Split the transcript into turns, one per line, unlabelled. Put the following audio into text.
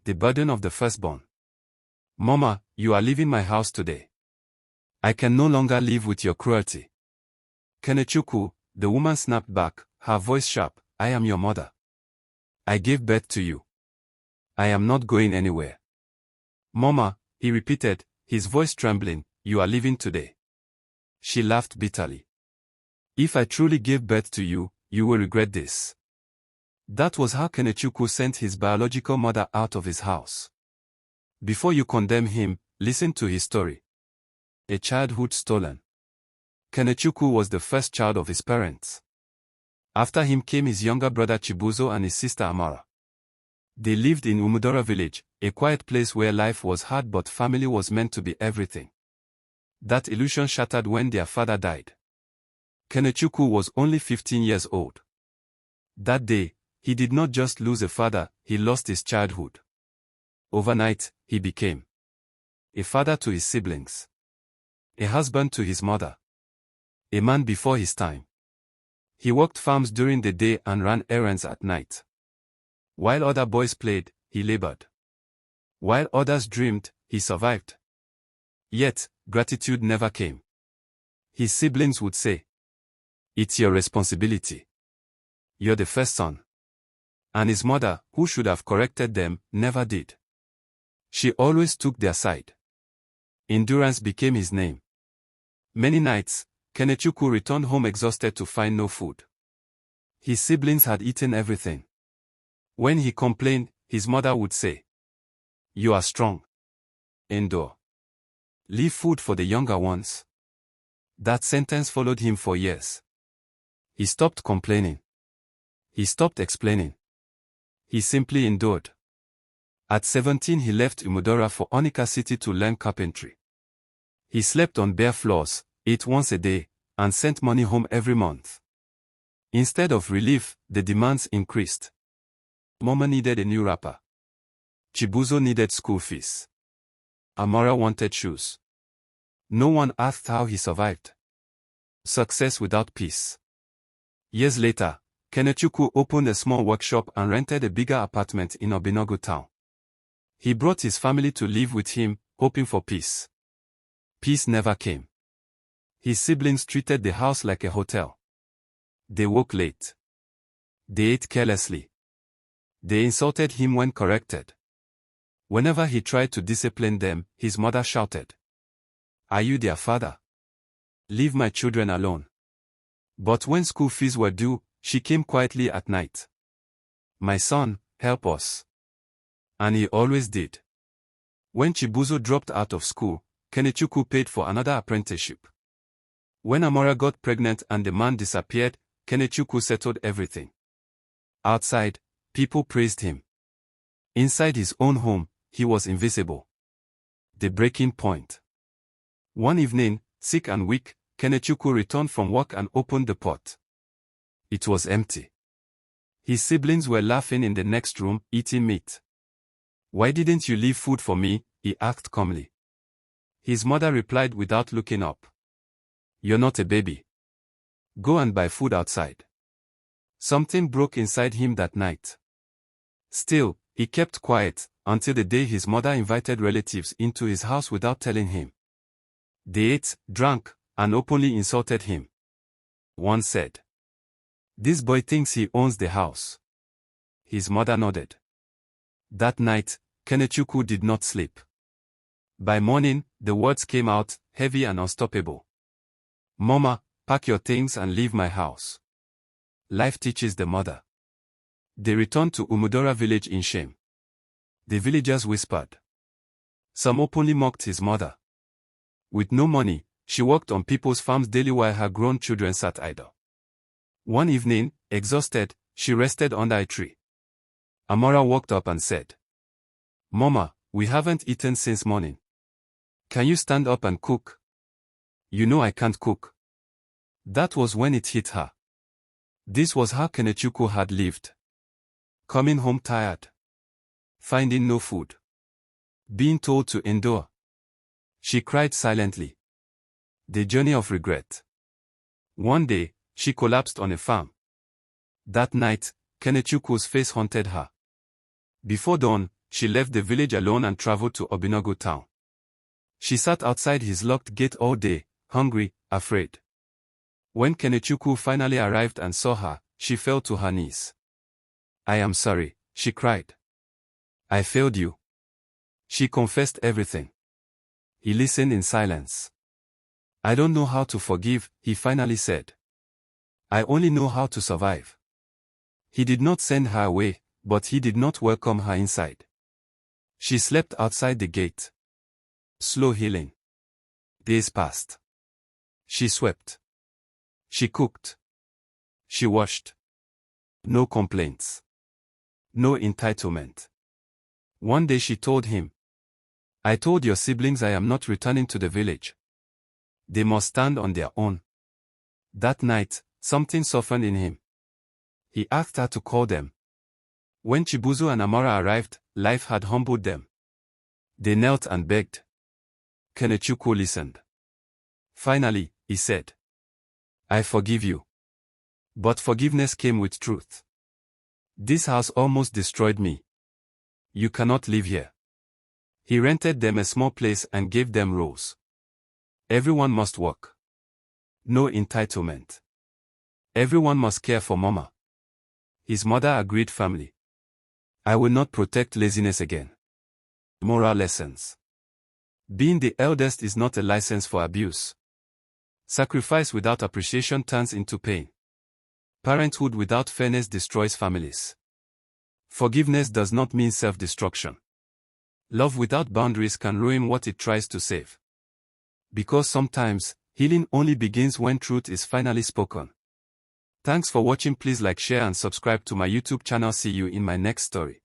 The burden of the firstborn. Mama, you are leaving my house today. I can no longer live with your cruelty. Kenechukwu, the woman snapped back, her voice sharp, I am your mother. I gave birth to you. I am not going anywhere. Mama, he repeated, his voice trembling, you are leaving today. She laughed bitterly. If I truly gave birth to you, you will regret this. That was how Kenechukwu sent his biological mother out of his house. Before you condemn him, listen to his story. A childhood stolen. Kenechukwu was the first child of his parents. After him came his younger brother Chibuzo and his sister Amara. They lived in Umudora village, a quiet place where life was hard but family was meant to be everything. That illusion shattered when their father died. Kenechukwu was only 15 years old. That day, he did not just lose a father, he lost his childhood. Overnight, he became a father to his siblings, a husband to his mother, a man before his time. He worked farms during the day and ran errands at night. While other boys played, he labored. While others dreamed, he survived. Yet, gratitude never came. His siblings would say, "It's your responsibility. You're the first son." And his mother, who should have corrected them, never did. She always took their side. Endurance became his name. Many nights, Kenechukwu returned home exhausted to find no food. His siblings had eaten everything. When he complained, his mother would say, "You are strong. Endure. Leave food for the younger ones." That sentence followed him for years. He stopped complaining. He stopped explaining. He simply endured. At 17 he left Umudora for Onika City to learn carpentry. He slept on bare floors, ate once a day, and sent money home every month. Instead of relief, the demands increased. Mama needed a new wrapper. Chibuzo needed school fees. Amara wanted shoes. No one asked how he survived. Success without peace. Years later, Kenechukwu opened a small workshop and rented a bigger apartment in Obinogu town. He brought his family to live with him, hoping for peace. Peace never came. His siblings treated the house like a hotel. They woke late. They ate carelessly. They insulted him when corrected. Whenever he tried to discipline them, his mother shouted, "Are you their father? Leave my children alone." But when school fees were due, she came quietly at night. "My son, help us." And he always did. When Chibuzo dropped out of school, Kenechukwu paid for another apprenticeship. When Amara got pregnant and the man disappeared, Kenechukwu settled everything. Outside, people praised him. Inside his own home, he was invisible. The breaking point. One evening, sick and weak, Kenechukwu returned from work and opened the pot. It was empty. His siblings were laughing in the next room, eating meat. "Why didn't you leave food for me?" he asked calmly. His mother replied without looking up. "You're not a baby. Go and buy food outside." Something broke inside him that night. Still, he kept quiet, until the day his mother invited relatives into his house without telling him. They ate, drank, and openly insulted him. One said, "This boy thinks he owns the house." His mother nodded. That night, Kenechukwu did not sleep. By morning, the words came out, heavy and unstoppable. "Mama, pack your things and leave my house." Life teaches the mother. They returned to Umudora village in shame. The villagers whispered. Some openly mocked his mother. With no money, she worked on people's farms daily while her grown children sat idle. One evening, exhausted, she rested under a tree. Amara walked up and said, "Mama, we haven't eaten since morning. Can you stand up and cook?" "You know I can't cook." That was when it hit her. This was how Kenechukwu had lived. Coming home tired. Finding no food. Being told to endure. She cried silently. The journey of regret. One day, she collapsed on a farm. That night, Kenechukwu's face haunted her. Before dawn, she left the village alone and traveled to Obinogu town. She sat outside his locked gate all day, hungry, afraid. When Kenechukwu finally arrived and saw her, she fell to her knees. "I am sorry," she cried. "I failed you." She confessed everything. He listened in silence. "I don't know how to forgive," he finally said. "I only know how to survive." He did not send her away, but he did not welcome her inside. She slept outside the gate. Slow healing. Days passed. She swept. She cooked. She washed. No complaints. No entitlement. One day she told him, "I told your siblings I am not returning to the village. They must stand on their own." That night, something softened in him. He asked her to call them. When Chibuzo and Amara arrived, life had humbled them. They knelt and begged. Kenechukwu listened. Finally, he said, "I forgive you." But forgiveness came with truth. "This house almost destroyed me. You cannot live here." He rented them a small place and gave them roles. Everyone must work. No entitlement. Everyone must care for Mama. His mother agreed firmly. "I will not protect laziness again." Moral lessons. Being the eldest is not a license for abuse. Sacrifice without appreciation turns into pain. Parenthood without fairness destroys families. Forgiveness does not mean self-destruction. Love without boundaries can ruin what it tries to save. Because sometimes, healing only begins when truth is finally spoken. Thanks for watching. Please like, share and subscribe to my YouTube channel. See you in my next story.